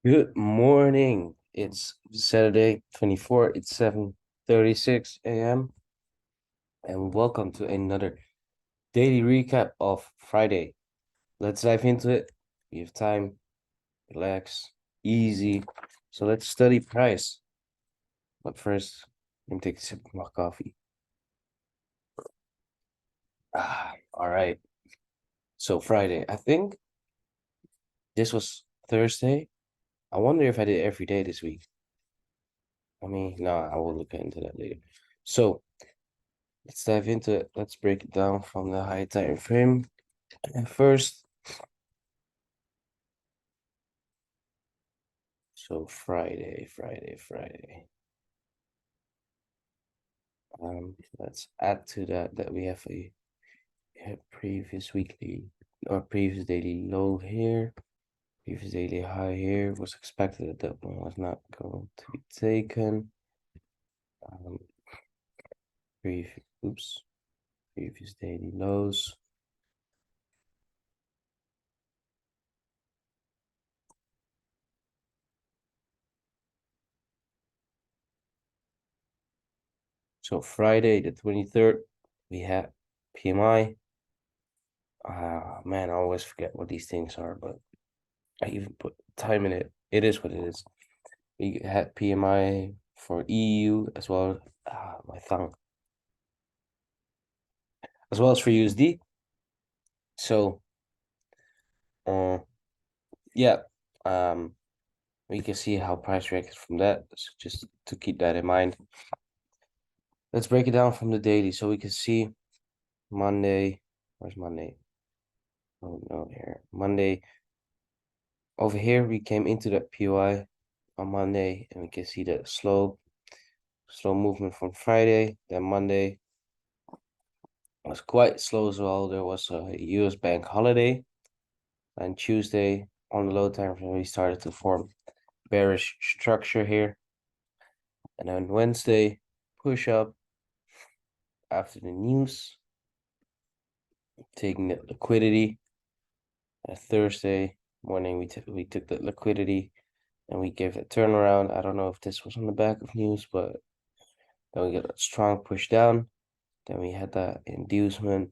Good morning. It's Saturday 24. It's 7:36 a.m. and welcome to another daily recap of Friday. Let's dive into it. We have time, relax, easy. So let's study price. But first, let me take a sip of my coffee. All right. So Friday, I think this was Thursday. I wonder if I did every day this week. No, I will look into that later. So let's dive into it. Let's break it down from the high time frame. And first, so Friday. Let's add to that we have a previous weekly or previous daily low here, previous daily high here. Was expected that that one was not going to be taken. Um, previous previous daily lows. So Friday the 23rd, we had PMI. Man, I always forget what these things are, but I even put time in it. It is what it is. We had PMI for EU as well. My tongue. As well as for USD. So, uh, yeah, um, we can see how price reacted from that. So just to keep that in mind. Let's break it down from the daily so we can see Monday. Where's Monday? Oh no, here. Monday. Over here, we came into that POI on Monday, and we can see the slow movement from Friday. Then Monday was quite slow as well. There was a US bank holiday, and Tuesday on the low time frame we started to form bearish structure here. And then Wednesday, push up after the news, taking the liquidity. And Thursday morning, we took the liquidity and we gave a turnaround. I don't know if this was on the back of news, but then we got a strong push down. Then we had that inducement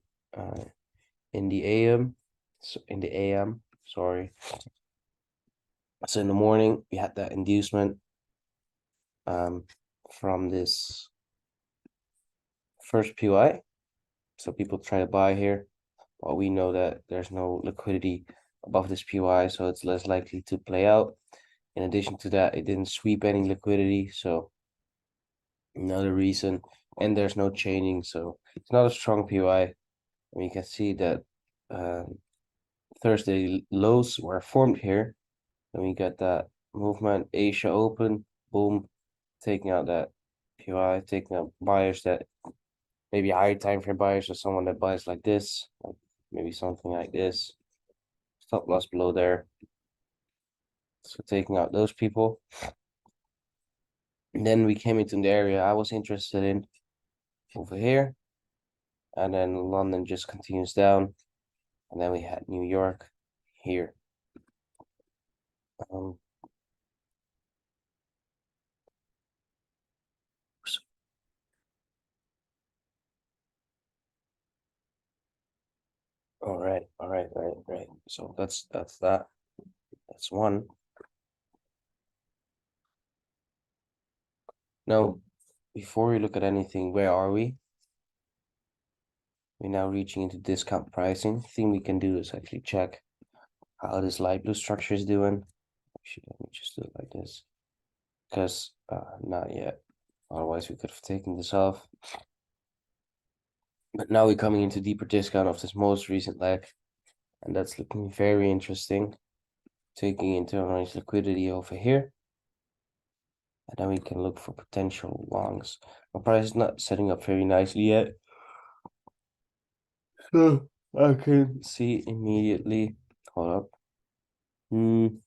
in the AM, so in the AM, sorry. So in the morning, we had that inducement from this first POI. So people try to buy here. Well, we know that there's no liquidity above this POI, so it's less likely to play out. In addition to that, it didn't sweep any liquidity, so another reason. And there's no chaining, so it's not a strong POI. And you can see that Thursday lows were formed here. Then we got that movement, Asia open, boom, taking out that POI, taking out buyers that maybe higher time frame buyers or someone that buys like this, like maybe something like this. Stop loss below there. So taking out those people. And then we came into the area I was interested in over here. And then London just continues down. And then we had New York here. Um, all right. So that's that. That's one. Now, before we look at anything, where are we? We're now reaching into discount pricing. The thing we can do is actually check how this light blue structure is doing. Actually, let me just do it like this. Because not yet. Otherwise, we could have taken this off. But now we're coming into deeper discount of this most recent leg. And that's looking very interesting. Taking internalized liquidity over here. And then we can look for potential longs. My price is not setting up very nicely yet. So I can see immediately. Hold up. You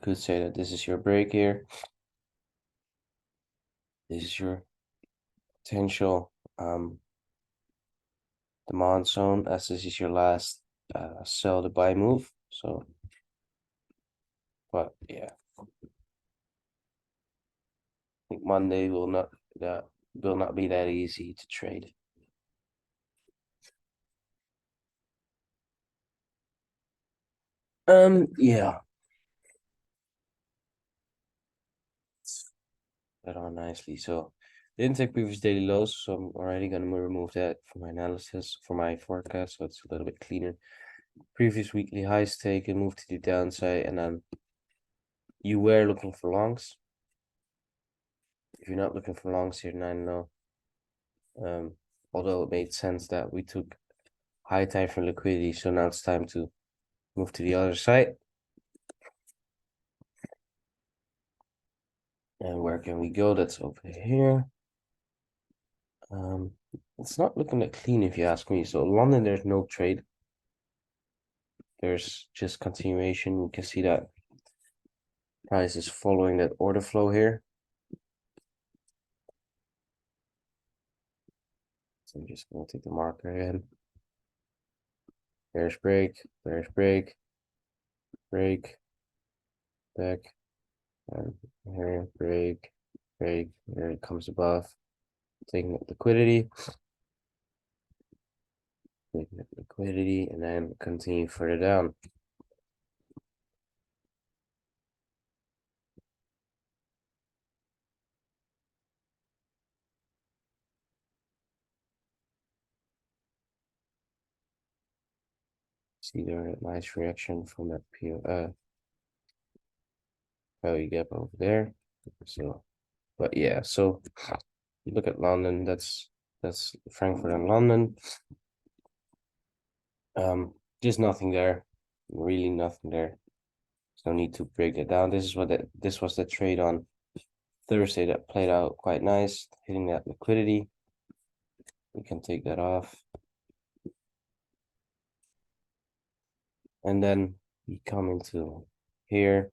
could say that this is your break here. This is your potential demand zone, as this is your last sell to buy move. So But yeah, I think Monday will not be that easy to trade. Yeah, that on nicely. So didn't take previous daily lows, so I'm already gonna remove that for my analysis for my forecast, so it's a little bit cleaner. Previous weekly highs taken, move to the downside, and then you were looking for longs. If you're not looking for longs here, then I don't know. Although it made sense that we took high time for liquidity, so now it's time to move to the other side. And where can we go? That's over here. It's not looking that clean if you ask me. So London, there's no trade. There's just continuation. You can see that price is following that order flow here. So I'm just gonna take the marker again. Bearish break, bearish break, break, back, and here, break, break, here it comes above, taking up liquidity, and then continue further down. See there a nice reaction from that value gap over there. So, but yeah, so look at London. That's Frankfurt and London. Just nothing there, really nothing there. No need to break it down. This was the trade on Thursday that played out quite nice, hitting that liquidity. We can take that off. And then we come into here.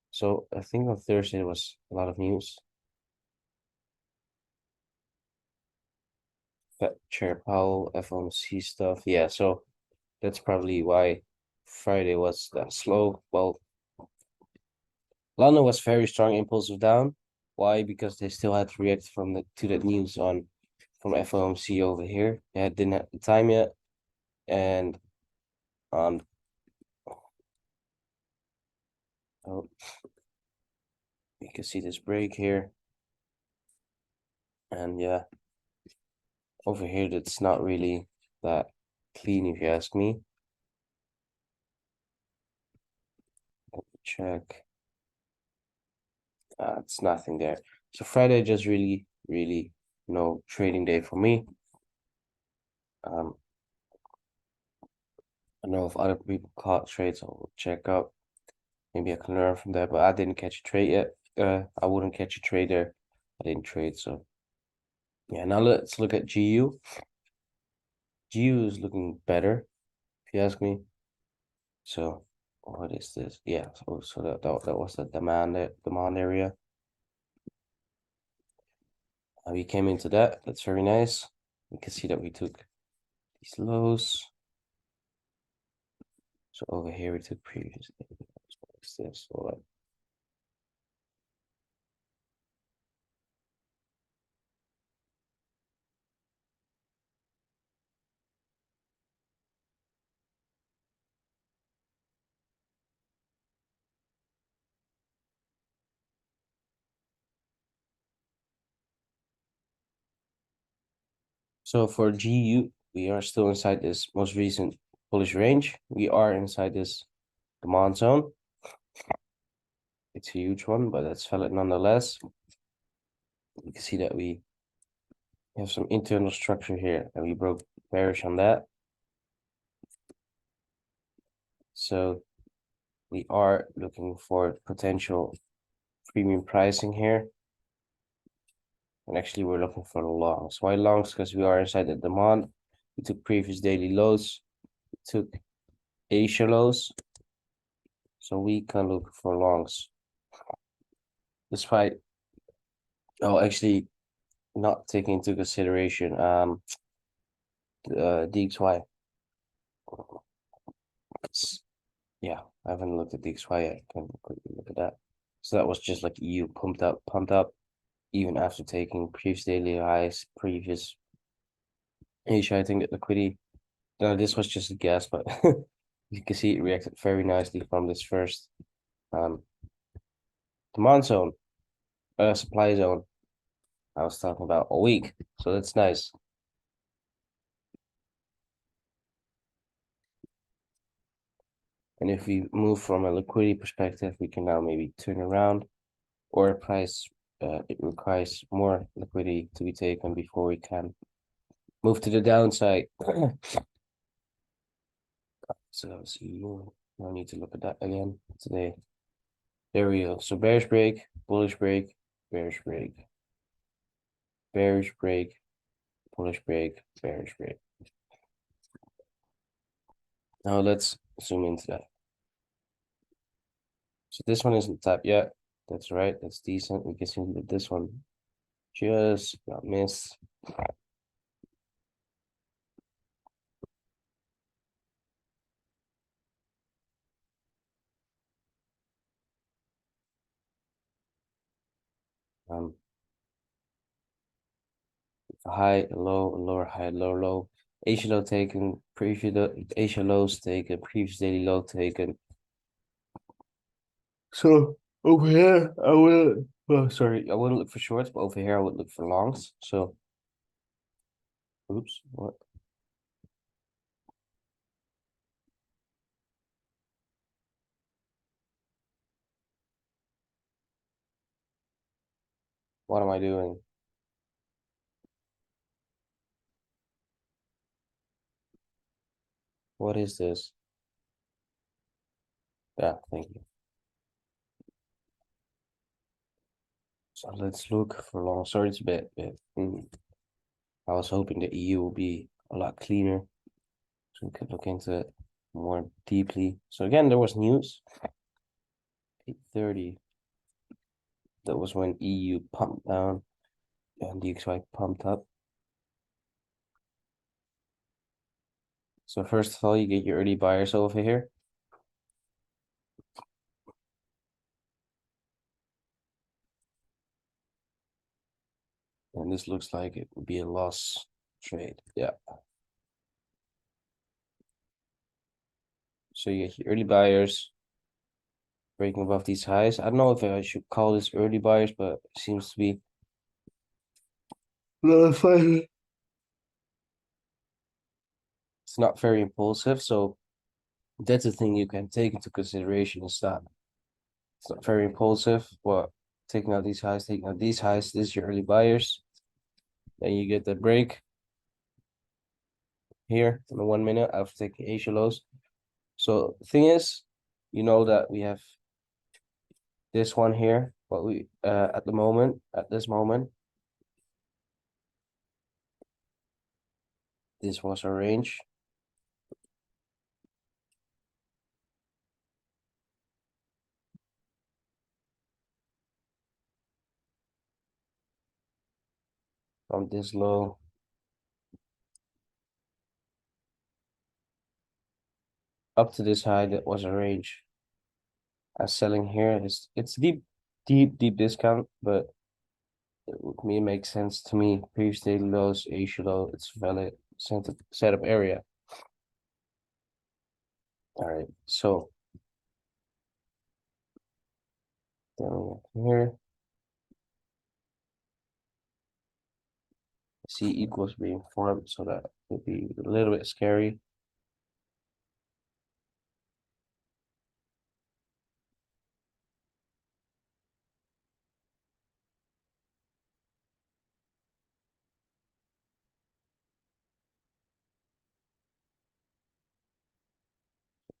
So I think on Thursday there was a lot of news. Fed Chair Powell, FOMC stuff. Yeah, so that's probably why Friday was that slow. Well, London was very strong impulsive down. Why? Because they still had to react to that news from FOMC over here. They didn't have the time yet. And oh, you can see this break here. And yeah, over here that's not really that clean if you ask me. Check. It's nothing there. So Friday just really no trading day for me. I know if other people caught trades, I'll check up. Maybe I can learn from that, but I didn't catch a trade yet. I wouldn't catch a trade there. I didn't trade, so yeah. Now let's look at GU. GU is looking better, if you ask me. So what is this? Yeah, so that was the demand area. We came into that. That's very nice. You can see that we took these lows. So over here we took previous. What's this? All right. So for GU, we are still inside this most recent bullish range. We are inside this demand zone. It's a huge one, but it's valid nonetheless. You can see that we have some internal structure here, and we broke bearish on that. So we are looking for potential premium pricing here. And actually, we're looking for the longs. Why longs? Because we are inside the demand. We took previous daily lows. We took Asia lows. So we can look for longs. Despite, actually not taking into consideration DXY. Yeah, I haven't looked at the XY yet. I can quickly look at that. So that was just like EU pumped up, even after taking previous daily highs, previous Asia, I think at liquidity. No, this was just a guess, but you can see it reacted very nicely from this first um demand zone, supply zone I was talking about all week. So that's nice. And if we move from a liquidity perspective, we can now maybe turn around, or price it requires more liquidity to be taken before we can move to the downside. So let's see, no need to look at that again today. There we go. So bearish break, bullish break, bearish break, bearish break, bullish break, bearish break. Now let's zoom into that. So this one isn't tapped yet. That's right. That's decent. We can see that this one just got missed. Um, high, low, lower high, lower low. Asia low taken, previous Asia lows taken, previous daily low taken. So over here, I will. Oh, sorry, I wouldn't look for shorts, but over here I would look for longs. So, oops, what? What am I doing? What is this? Yeah, thank you. So let's look for long. Sorry, it's a bit. I was hoping the EU will be a lot cleaner, so we could look into it more deeply. So again, there was news. 8:30. That was when EU pumped down and the XY pumped up. So first of all, you get your early buyers over here. And this looks like it would be a loss trade. Yeah. So you get your early buyers breaking above these highs. I don't know if I should call this early buyers, but it seems to be. No, fine. It's not very impulsive, so that's the thing you can take into consideration is that it's not very impulsive. But taking out these highs, taking out these highs, this is your early buyers. Then you get the break here in the 1 minute after taking Asia lows. So the thing is, you know that we have this one here, but we at this moment, this was our range. From this low up to this high, that was a range. As selling here is it's deep discount, but it would make sense to me. Previous daily lows, Asia low, it's valid setup area. All right, so then we have here. See equals being formed, so that would be a little bit scary.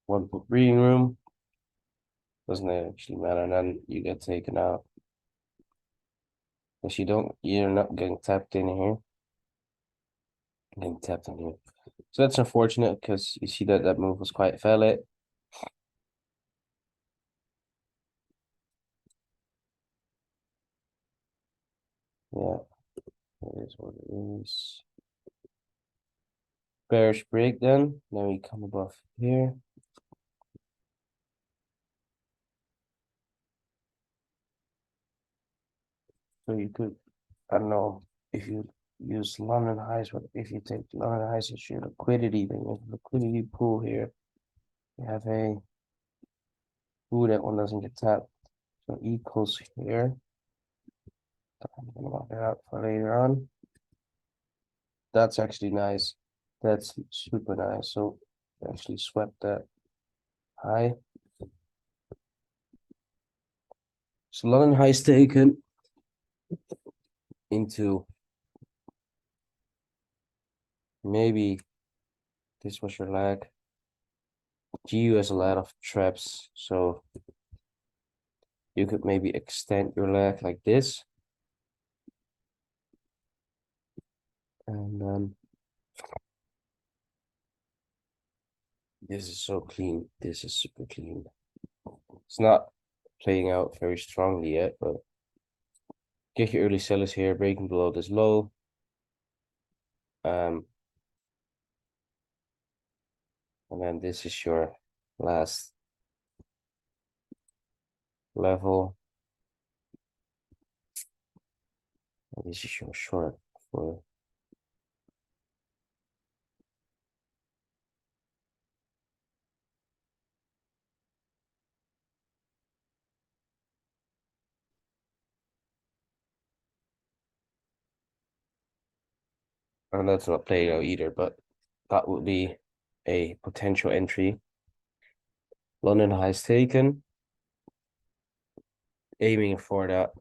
One breathing room doesn't actually matter, and then you get taken out. If you don't, you're not getting tapped in here. Getting tapped in here. So that's unfortunate because you see that that move was quite valid. Yeah, it is what it is. Bearish break then we come above here. So you could, I don't know, if you use London highs, but if you take London highs as your liquidity, then you have a liquidity pool here. You have a pool that one doesn't get tapped. So equals here. I'm gonna mark it out for later on. That's actually nice. That's super nice. So actually swept that high. So London highs taken into maybe this was your lag. GU has a lot of traps, so you could maybe extend your leg like this. And this is so clean. This is super clean. It's not playing out very strongly yet, but get your early sellers here, breaking below this low. And then this is your last level. And this is your short for and that's not playing out either, but that would be a potential entry. London highs taken, aiming for that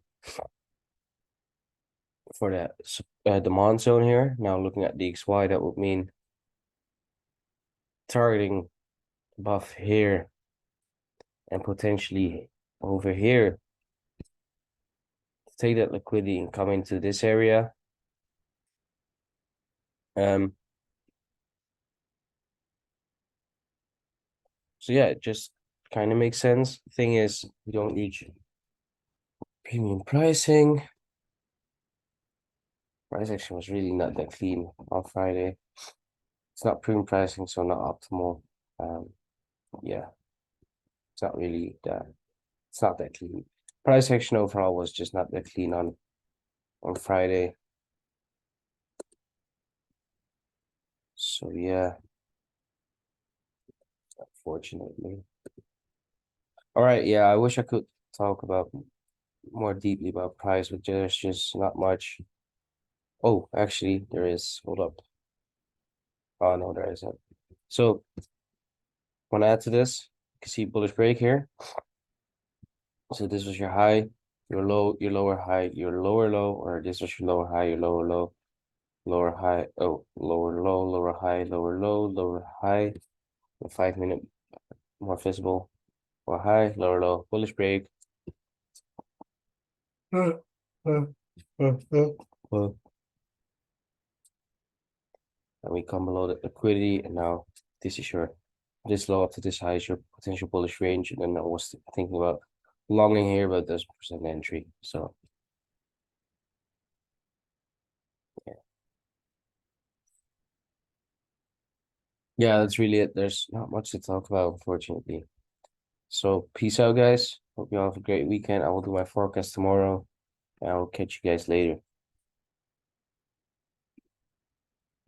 demand zone here. Now looking at the XY, that would mean targeting above here and potentially over here to take that liquidity and come into this area. So yeah, it just kind of makes sense. Thing is, we don't reach premium pricing. Price action was really not that clean on Friday. It's not premium pricing, so not optimal. Yeah, it's not really that. It's not that clean. Price action overall was just not that clean on Friday. So yeah, unfortunately. All right, yeah, I wish I could talk about more deeply about price, but there's just not much. Oh, actually, there is. Hold up. Oh no, there isn't. So want to add to this, you can see bullish break here. So this was your high, your low, your lower high, your lower low, or this was your lower high, your lower low, lower high, oh, lower low, lower high, lower low, lower high. The 5 minute more visible, more high, lower low, bullish break. And we come below the liquidity, and now this is your this low up to this high is your potential bullish range. And then I was thinking about longing here, but there's percent entry. So yeah, that's really it. There's not much to talk about, unfortunately. So peace out, guys. Hope you all have a great weekend. I will do my forecast tomorrow, and I will catch you guys later.